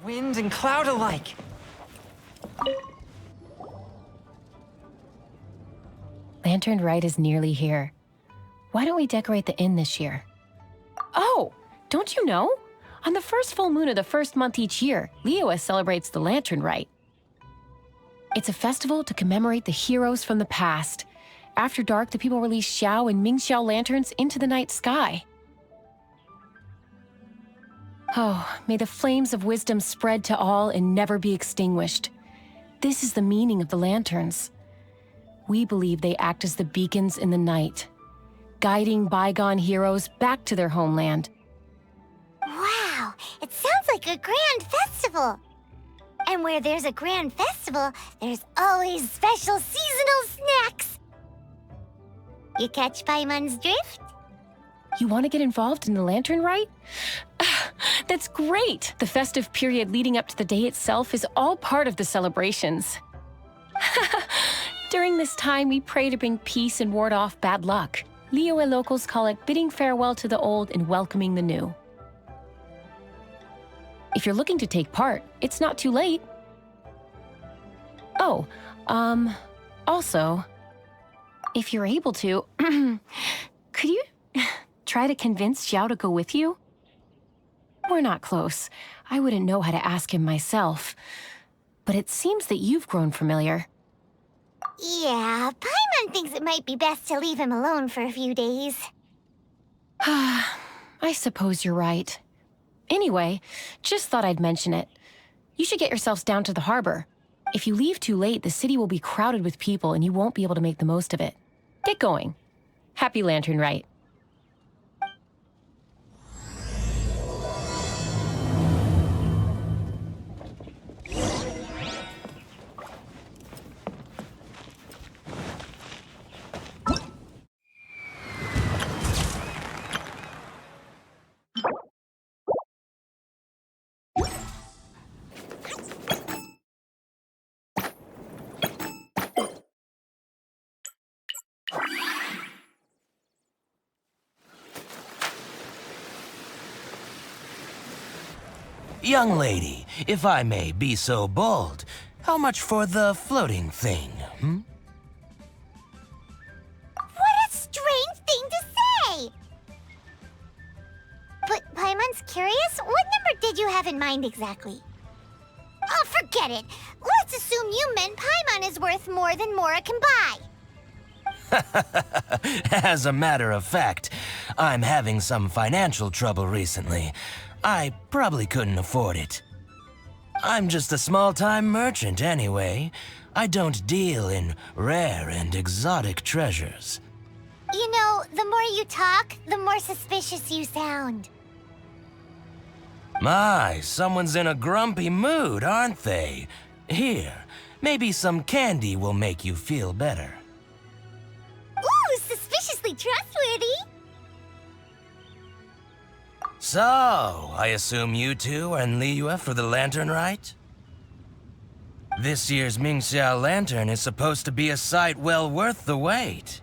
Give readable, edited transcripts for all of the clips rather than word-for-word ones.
Wind and cloud alike. Lantern Rite is nearly here. Why don't we decorate the inn this year? Oh, don't you know? On the first full moon of the first month each year, Liyue celebrates the Lantern Rite. It's a festival to commemorate the heroes from the past. After dark, the people release Xiao and Mingxiao lanterns into the night sky. Oh, may the flames of wisdom spread to all and never be extinguished. This is the meaning of the lanterns. We believe they act as the beacons in the night, guiding bygone heroes back to their homeland. Wow, it sounds like a grand festival. And where there's a grand festival, there's always special seasonal snacks. You catch Paimon's drift? You want to get involved in the Lantern Rite? That's great! The festive period leading up to the day itself is all part of the celebrations. During this time, we pray to bring peace and ward off bad luck. Liyue locals call it bidding farewell to the old and welcoming the new. If you're looking to take part, it's not too late. Oh, also, if you're able to, could you try to convince Xiao to go with you? We're not close. I wouldn't know how to ask him myself. But it seems that you've grown familiar. Yeah, Paimon thinks it might be best to leave him alone for a few days. I suppose you're right. Anyway, just thought I'd mention it. You should get yourselves down to the harbor. If you leave too late, the city will be crowded with people and you won't be able to make the most of it. Get going. Happy Lantern Rite. Young lady, if I may be so bold, how much for the floating thing, What a strange thing to say! But Paimon's curious, what number did you have in mind exactly? Oh, forget it. Let's assume you meant Paimon is worth more than Mora can buy. As a matter of fact, I'm having some financial trouble recently. I probably couldn't afford it. I'm just a small-time merchant anyway. I don't deal in rare and exotic treasures. You know, the more you talk, the more suspicious you sound. My, someone's in a grumpy mood, aren't they? Here, maybe some candy will make you feel better. Ooh, suspiciously trustworthy! So, I assume you two are in Liyue for the Lantern Rite? This year's Mingxiao Lantern is supposed to be a sight well worth the wait.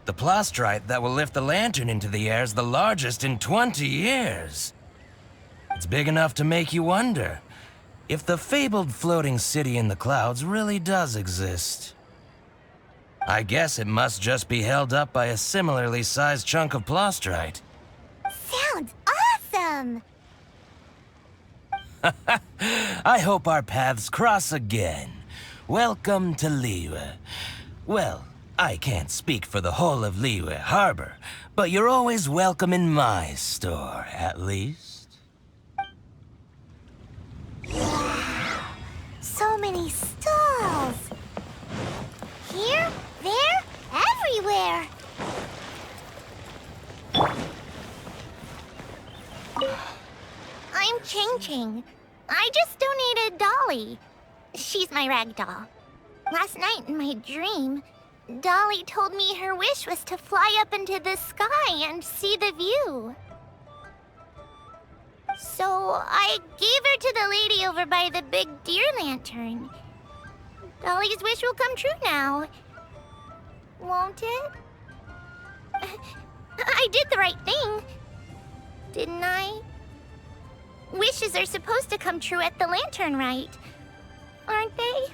The plastrite that will lift the lantern into the air is the largest in 20 years. It's big enough to make you wonder if the fabled floating city in the clouds really does exist. I guess it must just be held up by a similarly sized chunk of plastrite. Sounds awesome! I hope our paths cross again. Welcome to Liyue. Well, I can't speak for the whole of Liyue Harbor, but you're always welcome in my store, at least. Wow, so many stalls! Here, there, everywhere! I'm Ching Ching. I just donated Dolly. She's my rag doll. Last night in my dream, Dolly told me her wish was to fly up into the sky and see the view. So I gave her to the lady over by the big deer lantern. Dolly's wish will come true now. Won't it? I did the right thing, didn't I? Wishes are supposed to come true at the lantern rite, aren't they?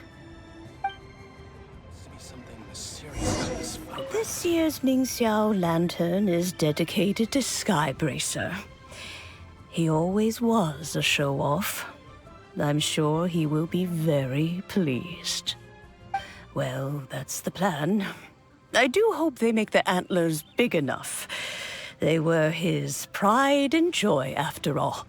This year's Mingxiao lantern is dedicated to Skybracer. He always was a show-off. I'm sure he will be very pleased. Well, that's the plan. I do hope they make the antlers big enough. They were his pride and joy, after all.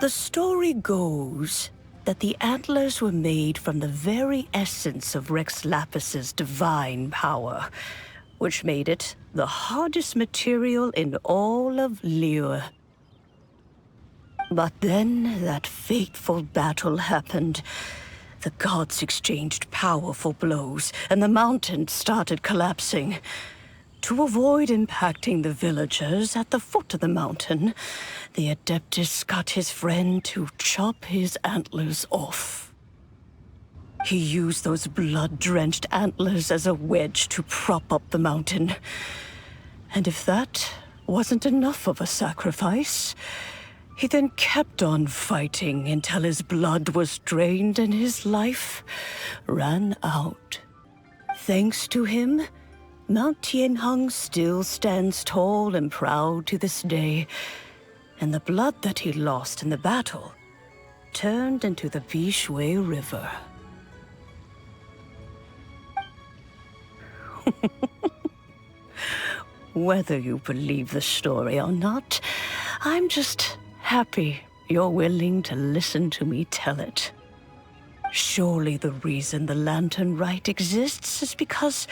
The story goes that the antlers were made from the very essence of Rex Lapis's divine power, which made it the hardest material in all of Liyue. But then that fateful battle happened. The gods exchanged powerful blows, and the mountain started collapsing. To avoid impacting the villagers at the foot of the mountain, the Adeptus got his friend to chop his antlers off. He used those blood-drenched antlers as a wedge to prop up the mountain. And if that wasn't enough of a sacrifice, he then kept on fighting until his blood was drained and his life ran out. Thanks to him, Mount Tianheng still stands tall and proud to this day, and the blood that he lost in the battle turned into the Bishui River. Whether you believe the story or not, I'm just happy you're willing to listen to me tell it. Surely the reason the Lantern Rite exists is because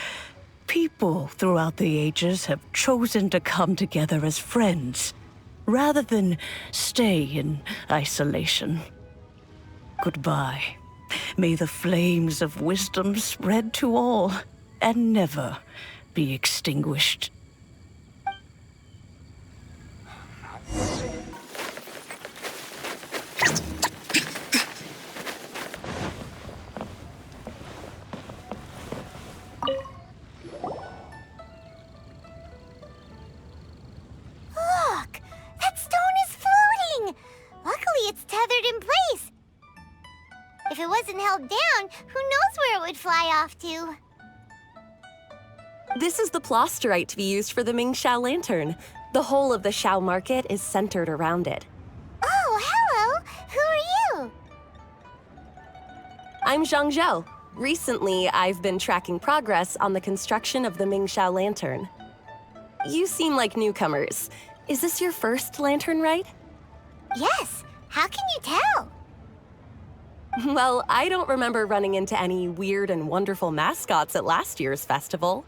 people throughout the ages have chosen to come together as friends, rather than stay in isolation. Goodbye. May the flames of wisdom spread to all, and never be extinguished. Look! That stone is floating! Luckily, it's tethered in place. If it wasn't held down, who knows where it would fly off to? This is the plasterite to be used for the Mingxiao lantern. The whole of the Xiao market is centered around it. Oh, hello! Who are you? I'm Jiangzhou. Recently, I've been tracking progress on the construction of the Mingxiao lantern. You seem like newcomers. Is this your first lantern rite? Yes. How can you tell? Well, I don't remember running into any weird and wonderful mascots at last year's festival.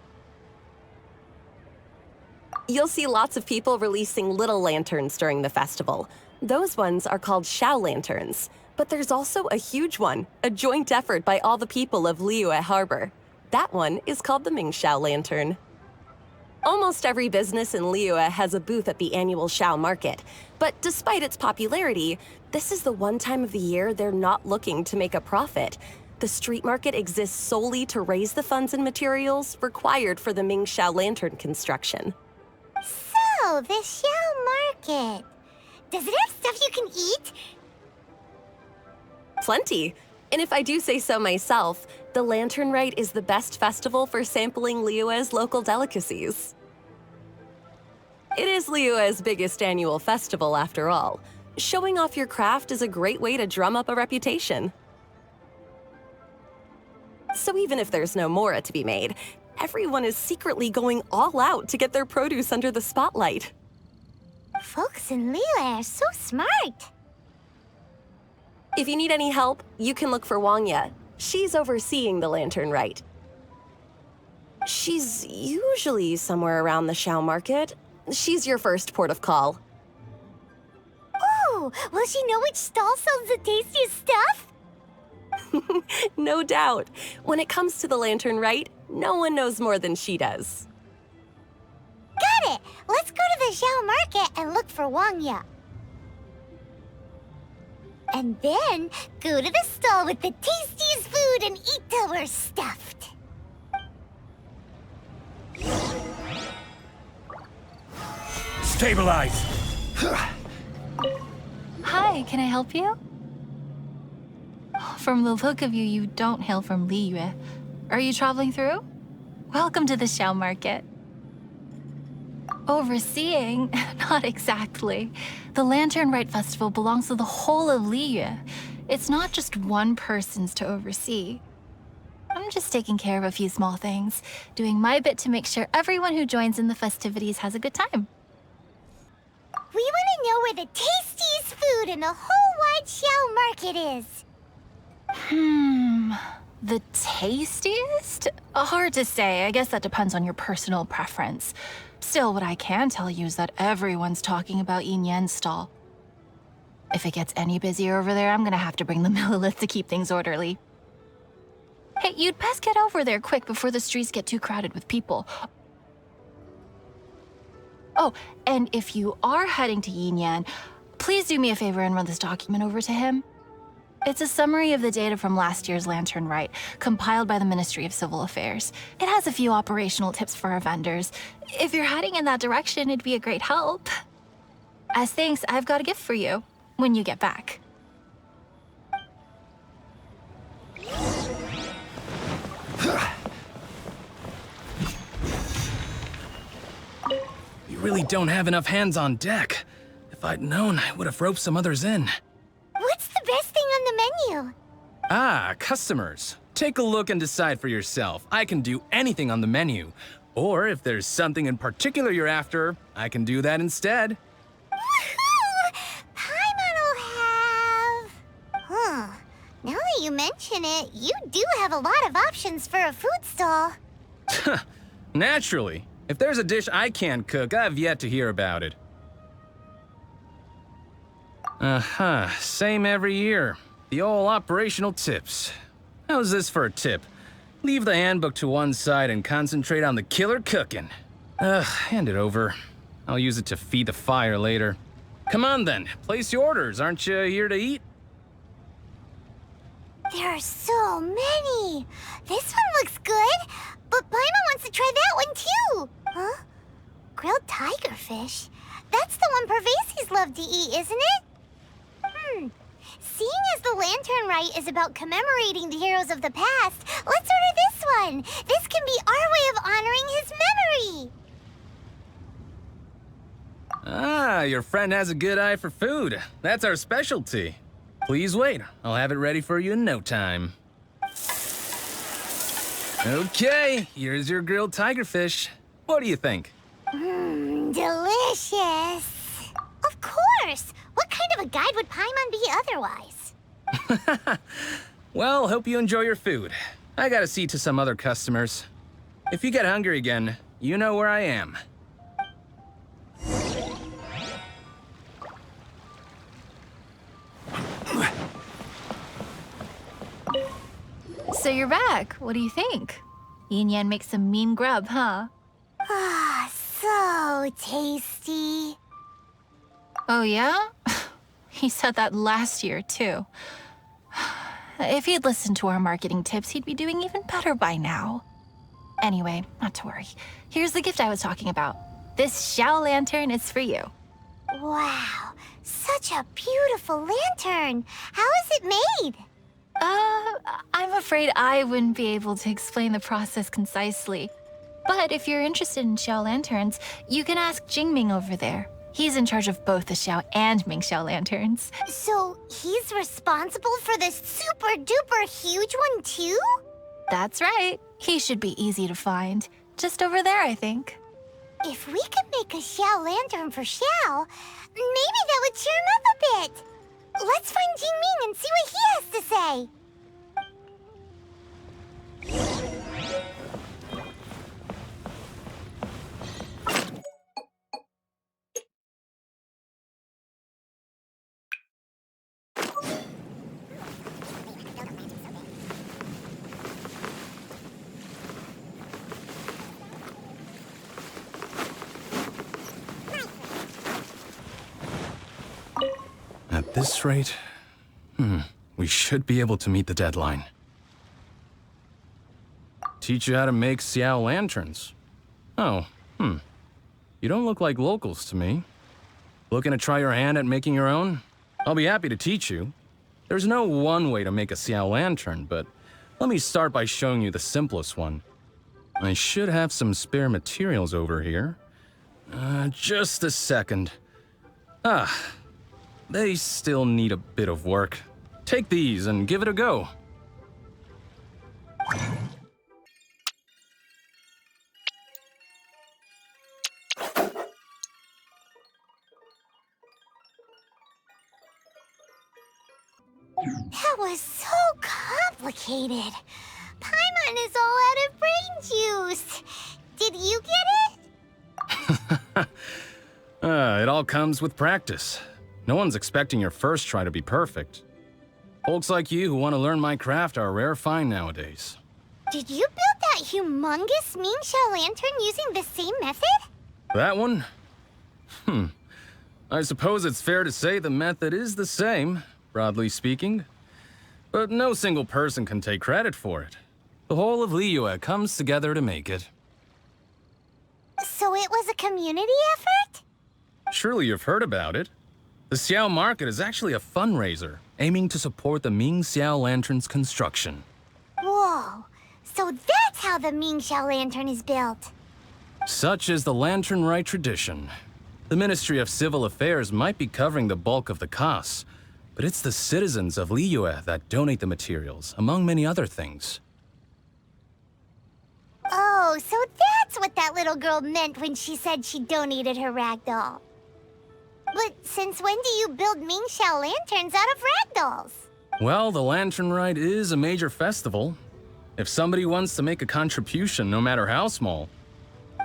You'll see lots of people releasing little lanterns during the festival. Those ones are called Xiao lanterns. But there's also a huge one, a joint effort by all the people of Liyue Harbor. That one is called the Mingxiao lantern. Almost every business in Liyue has a booth at the annual Xiao market. But despite its popularity, this is the one time of the year they're not looking to make a profit. The street market exists solely to raise the funds and materials required for the Mingxiao lantern construction. So, the Xiao market. Does it have stuff you can eat? Plenty. And if I do say so myself, the Lantern Rite is the best festival for sampling Liyue's local delicacies. It is Liyue's biggest annual festival, after all. Showing off your craft is a great way to drum up a reputation. So even if there's no mora to be made, everyone is secretly going all out to get their produce under the spotlight. Folks in Liyue are so smart. If you need any help, you can look for Wang'ya. She's overseeing the Lantern Rite. She's usually somewhere around the Xiao market. She's your first port of call. Ooh, will she know which stall sells the tastiest stuff? No doubt. When it comes to the Lantern Rite, no one knows more than she does. Got it! Let's go to the Xiao market and look for Wang'ya. And then go to the stall with the tastiest food and eat till we're stuffed. Stabilize! Hi, can I help you? From the look of you, you don't hail from Liyue. Are you traveling through? Welcome to the Xiao Market. Overseeing? Not exactly. The Lantern Rite Festival belongs to the whole of Liyue. It's not just one person's to oversee. I'm just taking care of a few small things, doing my bit to make sure everyone who joins in the festivities has a good time. We want to know where the tastiest food in the whole wide Xiao Market is. The tastiest? Hard to say. I guess that depends on your personal preference. Still, what I can tell you is that everyone's talking about Yin Yan's stall. If it gets any busier over there, I'm gonna have to bring the millilith to keep things orderly. Hey, you'd best get over there quick before the streets get too crowded with people. Oh, and if you are heading to Yin Yan, please do me a favor and run this document over to him. It's a summary of the data from last year's Lantern Rite, compiled by the Ministry of Civil Affairs. It has a few operational tips for our vendors. If you're heading in that direction, it'd be a great help. As thanks, I've got a gift for you when you get back. You really don't have enough hands on deck. If I'd known, I would have roped some others in. What's the best thing on the menu? Ah, customers. Take a look and decide for yourself. I can do anything on the menu. Or if there's something in particular you're after, I can do that instead. Woohoo! Paimon will have... Huh. Now that you mention it, you do have a lot of options for a food stall. Naturally. If there's a dish I can't cook, I've yet to hear about it. Same every year. The old operational tips. How's this for a tip? Leave the handbook to one side and concentrate on the killer cooking. Hand it over. I'll use it to feed the fire later. Come on then, place your orders. Aren't you here to eat? There are so many. This one looks good, but Paimon wants to try that one too. Huh? Grilled tigerfish? That's the one Pervasi's love to eat, isn't it? Seeing as the Lantern Rite is about commemorating the heroes of the past, let's order this one. This can be our way of honoring his memory. Ah, your friend has a good eye for food. That's our specialty. Please wait. I'll have it ready for you in no time. Okay, here's your grilled tigerfish. What do you think? Delicious. Of course. What kind of a guide would Paimon be otherwise? Well, hope you enjoy your food. I gotta see to some other customers. If you get hungry again, you know where I am. So you're back. What do you think? Yin Yan makes some mean grub, huh? Ah, so tasty. Oh, yeah? He said that last year, too. If he'd listened to our marketing tips, he'd be doing even better by now. Anyway, not to worry. Here's the gift I was talking about. This Xiao lantern is for you. Wow, such a beautiful lantern. How is it made? I'm afraid I wouldn't be able to explain the process concisely. But if you're interested in Xiao lanterns, you can ask Jingming over there. He's in charge of both the Xiao and Mingxiao lanterns. So he's responsible for this super duper huge one too? That's right. He should be easy to find. Just over there, I think. If we could make a Xiao lantern for Xiao, maybe that would cheer him up a bit. Let's find Jingming and see what he has to say. At this rate, we should be able to meet the deadline. Teach you how to make Xiao lanterns. Oh, You don't look like locals to me. Looking to try your hand at making your own? I'll be happy to teach you. There's no one way to make a Xiao lantern, but let me start by showing you the simplest one. I should have some spare materials over here. Just a second. They still need a bit of work. Take these and give it a go. That was so complicated. Paimon is all out of brain juice. Did you get it? It all comes with practice. No one's expecting your first try to be perfect. Folks like you who want to learn my craft are a rare find nowadays. Did you build that humongous Mingxiao lantern using the same method? That one? I suppose it's fair to say the method is the same, broadly speaking. But no single person can take credit for it. The whole of Liyue comes together to make it. So it was a community effort? Surely you've heard about it. The Xiao Market is actually a fundraiser aiming to support the Ming Xiao Lantern's construction. Whoa, so that's how the Mingxiao lantern is built. Such is the Lantern Rite tradition. The Ministry of Civil Affairs might be covering the bulk of the costs, but it's the citizens of Liyue that donate the materials, among many other things. Oh, so that's what that little girl meant when she said she donated her ragdoll. But since when do you build Mingxiao lanterns out of ragdolls? Well, the Lantern Rite is a major festival. If somebody wants to make a contribution, no matter how small,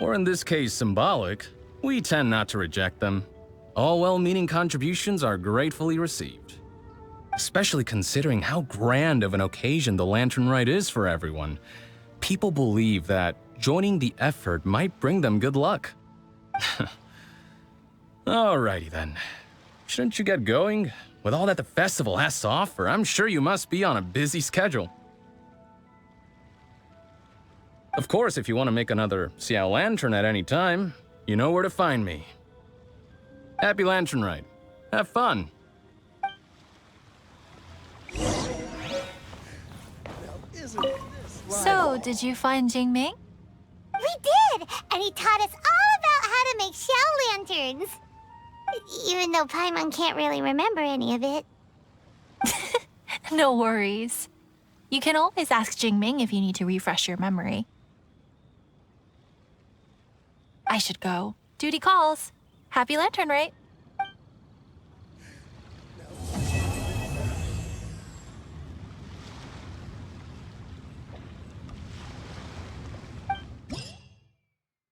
or in this case symbolic, we tend not to reject them. All well-meaning contributions are gratefully received. Especially considering how grand of an occasion the Lantern Rite is for everyone. People believe that joining the effort might bring them good luck. Alrighty then. Shouldn't you get going? With all that the festival has to offer, I'm sure you must be on a busy schedule. Of course, if you want to make another Xiao Lantern at any time, you know where to find me. Happy Lantern Rite. Have fun. So, did you find Jingming? We did! And he taught us all about how to make Xiao lanterns. Even though Paimon can't really remember any of it. No worries. You can always ask Jingming if you need to refresh your memory. I should go. Duty calls. Happy Lantern Rite.